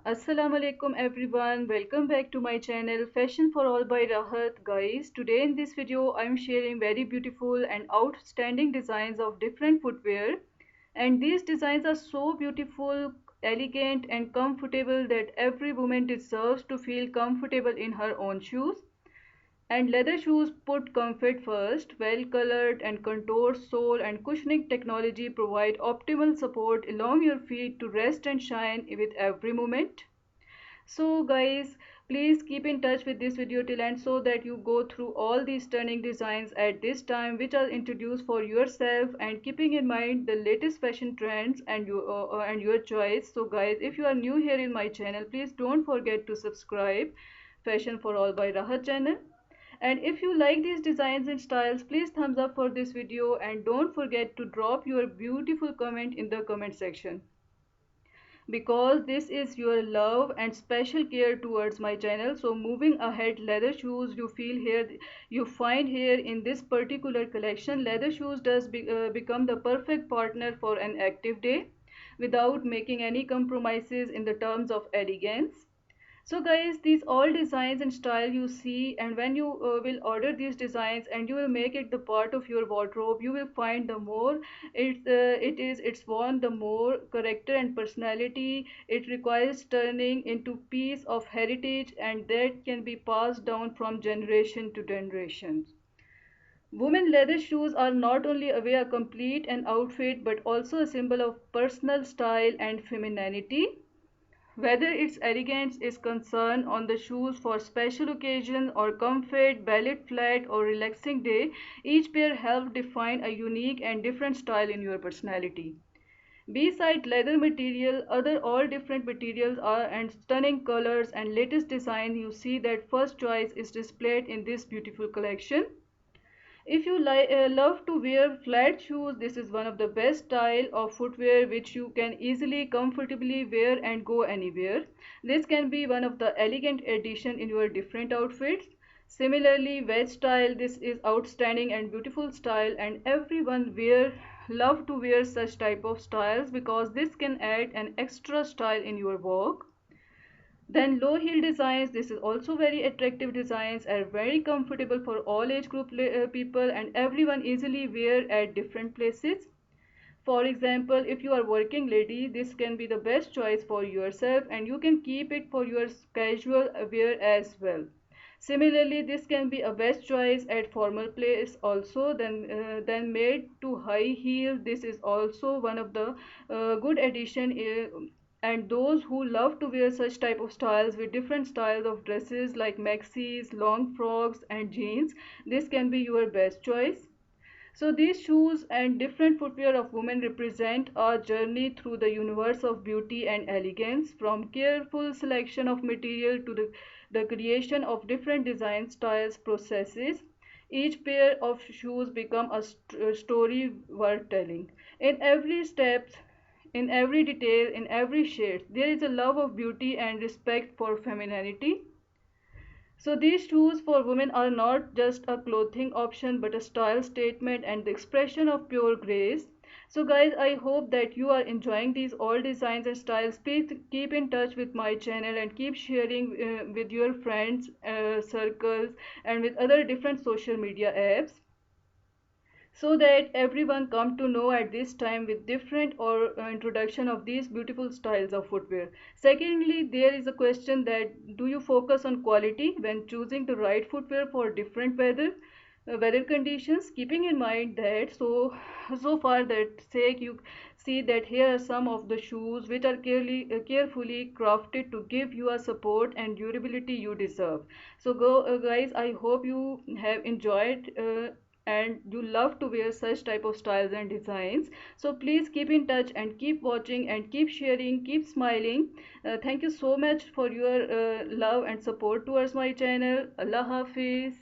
Assalamu alaikum everyone. Welcome back to my channel Fashion for All by Rahat. Guys, today in this video I'm sharing very beautiful and outstanding designs of different footwear, and these designs are so beautiful, elegant and comfortable that every woman deserves to feel comfortable in her own shoes. And leather shoes put comfort first. Well colored and contoured sole and cushioning technology provide optimal support along your feet to rest and shine with every movement. So guys, please keep in touch with this video till end so that you go through all these stunning designs at this time which are introduced for yourself, and keeping in mind the latest fashion trends and your choice. So guys, if you are new here in my channel, please don't forget to subscribe Fashion for All by Rahat channel. And if you like these designs and styles, please thumbs up for this video and don't forget to drop your beautiful comment in the comment section, because this is your love and special care towards my channel. So moving ahead, leather shoes you find here in this particular collection. Leather shoes become the perfect partner for an active day without making any compromises in the terms of elegance. So guys, these all designs and style you see, and when you will order these designs and you will make it the part of your wardrobe, you will find the more it's worn, the more character and personality it requires, turning into piece of heritage and that can be passed down from generation to generation. Women leather shoes are not only a way to complete an outfit but also a symbol of personal style and femininity. Whether its elegance is concerned on the shoes for special occasion or comfort, ballet flat or relaxing day, each pair helps define a unique and different style in your personality. Beside leather material, other all different materials are and stunning colors and latest design, you see that first choice is displayed in this beautiful collection. If you love to wear flat shoes, this is one of the best style of footwear which you can easily, comfortably wear and go anywhere. This can be one of the elegant addition in your different outfits. Similarly, wedge style, this is outstanding and beautiful style, and everyone love to wear such type of styles because this can add an extra style in your walk. Then low heel designs, this is also very attractive designs, are very comfortable for all age group people and everyone easily wear at different places. For example, if you are working lady, this can be the best choice for yourself and you can keep it for your casual wear as well. Similarly, this can be a best choice at formal place also. Then made to high heel, this is also one of the good addition, and those who love to wear such type of styles with different styles of dresses like maxis, long frocks and jeans, this can be your best choice. So these shoes and different footwear of women represent a journey through the universe of beauty and elegance, from careful selection of material to the creation of different design styles processes. Each pair of shoes become a story worth telling. In every step, in every detail, in every shade, there is a love of beauty and respect for femininity. So these shoes for women are not just a clothing option but a style statement and the expression of pure grace. So guys, I hope that you are enjoying these all designs and styles. Please keep in touch with my channel and keep sharing with your friends, circles and with other different social media apps, so that everyone come to know at this time with different or introduction of these beautiful styles of footwear. Secondly, there is a question that do you focus on quality when choosing the right footwear for different weather conditions, keeping in mind that so far that sake you see that here are some of the shoes which are carefully crafted to give you a support and durability you deserve. So guys, I hope you have enjoyed and you love to wear such type of styles and designs. So please keep in touch and keep watching and keep sharing, keep smiling. Thank you so much for your love and support towards my channel. Allah Hafiz.